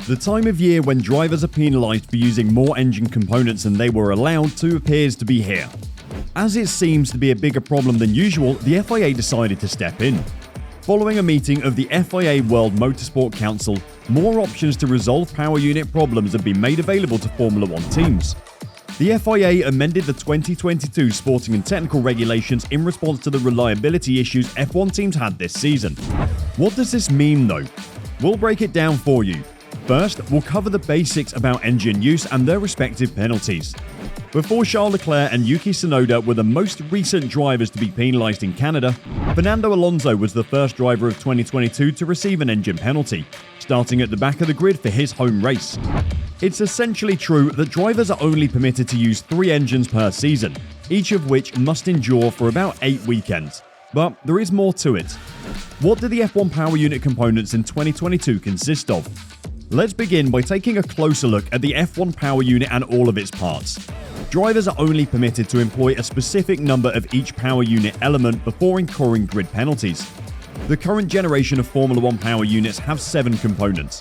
The time of year when drivers are penalised for using more engine components than they were allowed to appears to be here. As it seems to be a bigger problem than usual, the FIA decided to step in. Following a meeting of the FIA World Motorsport Council, more options to resolve power unit problems have been made available to Formula One teams. The FIA amended the 2022 sporting and technical regulations in response to the reliability issues F1 teams had this season. What does this mean though? We'll break it down for you. First, we'll cover the basics about engine use and their respective penalties. Before Charles Leclerc and Yuki Tsunoda were the most recent drivers to be penalised in Canada, Fernando Alonso was the first driver of 2022 to receive an engine penalty, starting at the back of the grid for his home race. It's essentially true that drivers are only permitted to use 3 engines per season, each of which must endure for about 8 weekends. But there is more to it. What do the F1 power unit components in 2022 consist of? Let's begin by taking a closer look at the F1 power unit and all of its parts. Drivers are only permitted to employ a specific number of each power unit element before incurring grid penalties. The current generation of Formula One power units have 7 components.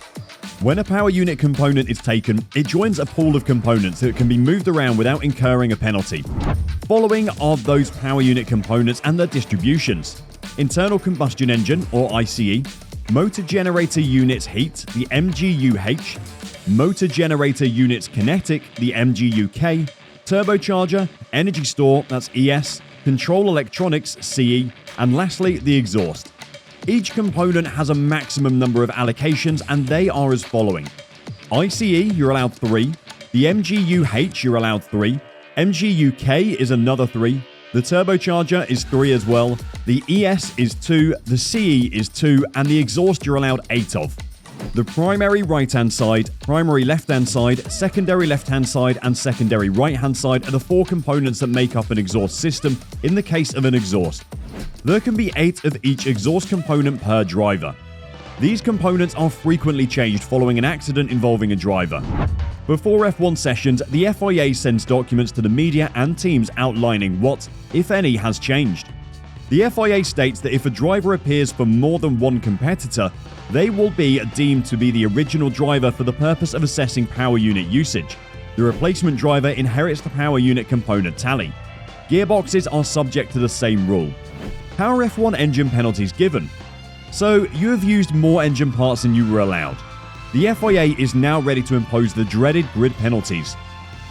When a power unit component is taken, it joins a pool of components that can be moved around without incurring a penalty. Following are those power unit components and their distributions: internal combustion engine, or ICE, motor generator units heat, the MGUH, motor generator units kinetic, the MGUK, turbocharger, energy store, that's ES, control electronics, CE, and lastly, the exhaust. Each component has a maximum number of allocations, and they are as following. ICE, you're allowed 3. The MGUH, you're allowed 3. MGUK is another 3. The turbocharger is 3 as well. The ES is 2, the CE is 2, and the exhaust you're allowed 8 of. The primary right-hand side, primary left-hand side, secondary left-hand side, and secondary right-hand side are the 4 components that make up an exhaust system in the case of an exhaust. There can be 8 of each exhaust component per driver. These components are frequently changed following an accident involving a driver. Before F1 sessions, the FIA sends documents to the media and teams outlining what, if any, has changed. The FIA states that if a driver appears for more than one competitor, they will be deemed to be the original driver for the purpose of assessing power unit usage. The replacement driver inherits the power unit component tally. Gearboxes are subject to the same rule. How are F1 engine penalties given? So, you have used more engine parts than you were allowed. The FIA is now ready to impose the dreaded grid penalties.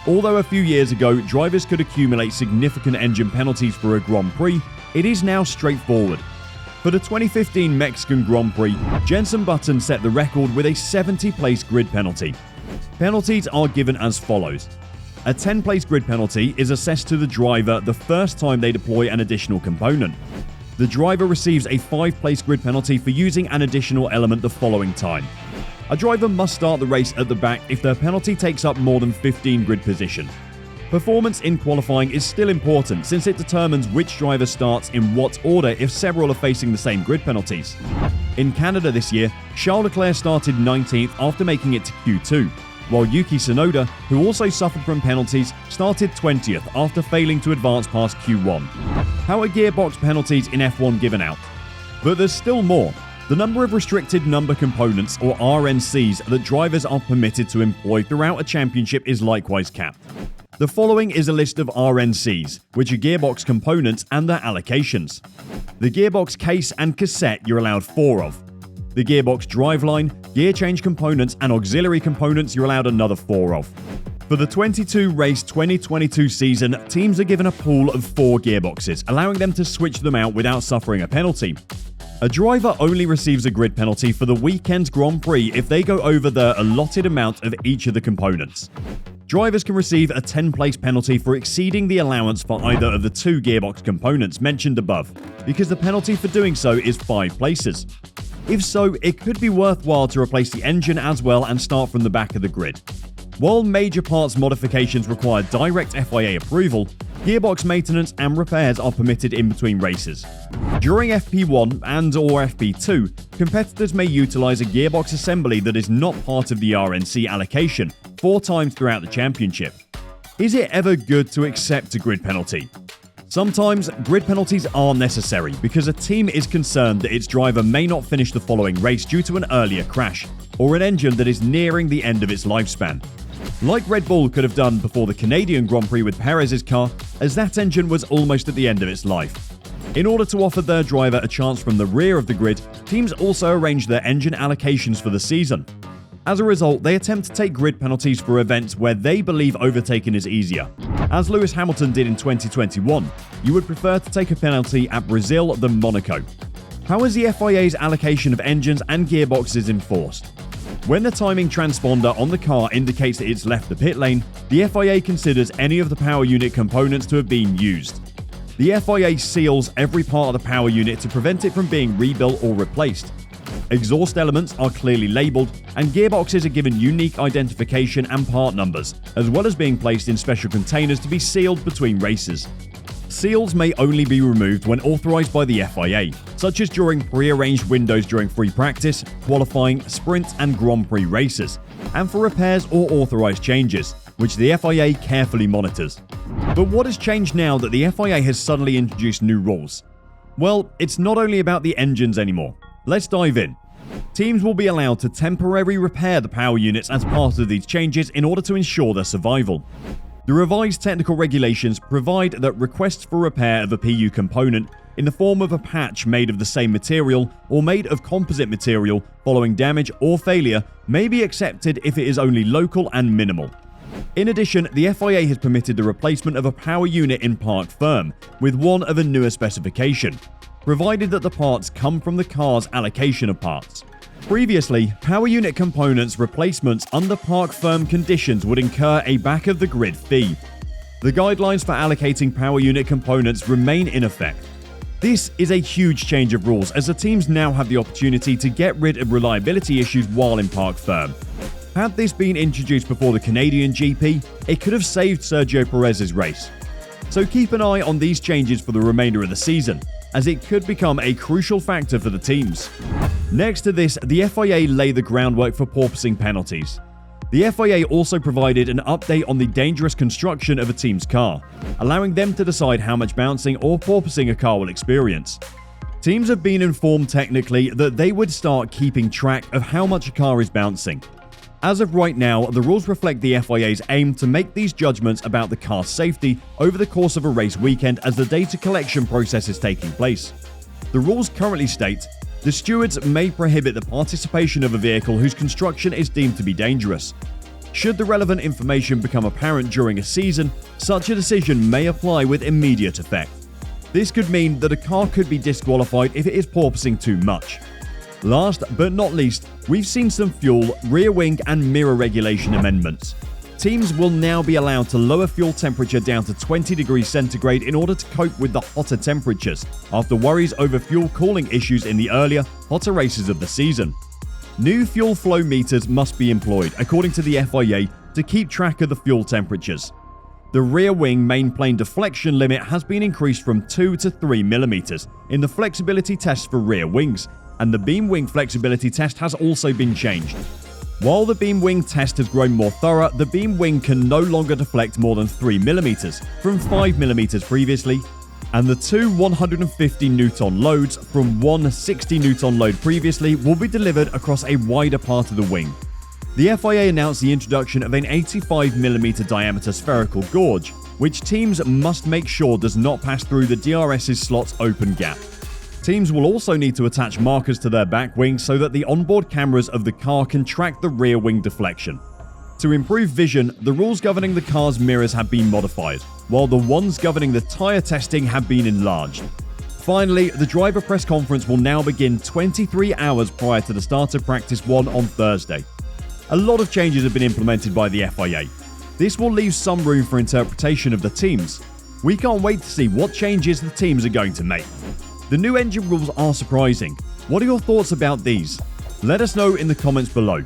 Although a few years ago, drivers could accumulate significant engine penalties for a Grand Prix, it is now straightforward. For the 2015 Mexican Grand Prix, Jenson Button set the record with a 70-place grid penalty. Penalties are given as follows. A 10-place grid penalty is assessed to the driver the first time they deploy an additional component. The driver receives a 5-place grid penalty for using an additional element the following time. A driver must start the race at the back if their penalty takes up more than 15 grid positions. Performance in qualifying is still important since it determines which driver starts in what order if several are facing the same grid penalties. In Canada this year, Charles Leclerc started 19th after making it to Q2, while Yuki Tsunoda, who also suffered from penalties, started 20th after failing to advance past Q1. How are gearbox penalties in F1 given out? But there's still more. The number of restricted number components, or RNCs, that drivers are permitted to employ throughout a championship is likewise capped. The following is a list of RNCs, which are gearbox components and their allocations. The gearbox case and cassette you're allowed 4 of. The gearbox driveline, gear change components, and auxiliary components you're allowed another 4 of. For the 22-race 2022 season, teams are given a pool of 4 gearboxes, allowing them to switch them out without suffering a penalty. A driver only receives a grid penalty for the weekend's Grand Prix if they go over the allotted amount of each of the components. Drivers can receive a 10-place penalty for exceeding the allowance for either of the 2 gearbox components mentioned above, because the penalty for doing so is 5 places. If so, it could be worthwhile to replace the engine as well and start from the back of the grid. While major parts modifications require direct FIA approval, gearbox maintenance and repairs are permitted in between races. During FP1 and/or FP2, competitors may utilize a gearbox assembly that is not part of the RNC allocation 4 times throughout the championship. Is it ever good to accept a grid penalty? Sometimes grid penalties are necessary because a team is concerned that its driver may not finish the following race due to an earlier crash or an engine that is nearing the end of its lifespan. Like Red Bull could have done before the Canadian Grand Prix with Perez's car, as that engine was almost at the end of its life. In order to offer their driver a chance from the rear of the grid, teams also arrange their engine allocations for the season. As a result, they attempt to take grid penalties for events where they believe overtaking is easier. As Lewis Hamilton did in 2021, you would prefer to take a penalty at Brazil than Monaco. How is the FIA's allocation of engines and gearboxes enforced? When the timing transponder on the car indicates that it's left the pit lane, the FIA considers any of the power unit components to have been used. The FIA seals every part of the power unit to prevent it from being rebuilt or replaced. Exhaust elements are clearly labeled, and gearboxes are given unique identification and part numbers, as well as being placed in special containers to be sealed between races. Seals may only be removed when authorized by the FIA, such as during pre-arranged windows during free practice, qualifying, sprint and Grand Prix races, and for repairs or authorized changes, which the FIA carefully monitors. But what has changed now that the FIA has suddenly introduced new rules? Well, it's not only about the engines anymore. Let's dive in. Teams will be allowed to temporarily repair the power units as part of these changes in order to ensure their survival. The revised technical regulations provide that requests for repair of a PU component in the form of a patch made of the same material or made of composite material following damage or failure may be accepted if it is only local and minimal. In addition, the FIA has permitted the replacement of a power unit in part firm with one of a newer specification, provided that the parts come from the car's allocation of parts. Previously, power unit components replacements under park firm conditions would incur a back-of-the-grid fee. The guidelines for allocating power unit components remain in effect. This is a huge change of rules as the teams now have the opportunity to get rid of reliability issues while in park firm. Had this been introduced before the Canadian GP, it could have saved Sergio Perez's race. So keep an eye on these changes for the remainder of the season, as it could become a crucial factor for the teams. Next to this, the FIA lay the groundwork for porpoising penalties. The FIA also provided an update on the dangerous construction of a team's car, allowing them to decide how much bouncing or porpoising a car will experience. Teams have been informed technically that they would start keeping track of how much a car is bouncing. As of right now, the rules reflect the FIA's aim to make these judgments about the car's safety over the course of a race weekend as the data collection process is taking place. The rules currently state, the stewards may prohibit the participation of a vehicle whose construction is deemed to be dangerous. Should the relevant information become apparent during a season, such a decision may apply with immediate effect. This could mean that a car could be disqualified if it is porpoising too much. Last but not least, we've seen some fuel, rear wing and mirror regulation amendments. Teams will now be allowed to lower fuel temperature down to 20 degrees centigrade in order to cope with the hotter temperatures, after worries over fuel cooling issues in the earlier, hotter races of the season. New fuel flow meters must be employed, according to the FIA, to keep track of the fuel temperatures. The rear wing main plane deflection limit has been increased from 2 to 3 mm in the flexibility test for rear wings, and the beam wing flexibility test has also been changed. While the beam wing test has grown more thorough, the beam wing can no longer deflect more than 3 mm from 5 mm previously, and the two 150 Newton loads from one 60 Newton load previously will be delivered across a wider part of the wing. The FIA announced the introduction of an 85 mm diameter spherical gauge, which teams must make sure does not pass through the DRS's slot's open gap. Teams will also need to attach markers to their back wing so that the onboard cameras of the car can track the rear wing deflection. To improve vision, the rules governing the car's mirrors have been modified, while the ones governing the tyre testing have been enlarged. Finally, the driver press conference will now begin 23 hours prior to the start of Practice 1 on Thursday. A lot of changes have been implemented by the FIA. This will leave some room for interpretation of the teams. We can't wait to see what changes the teams are going to make. The new engine rules are surprising. What are your thoughts about these? Let us know in the comments below.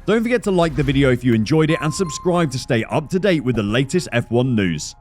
Don't forget to like the video if you enjoyed it and subscribe to stay up to date with the latest F1 news.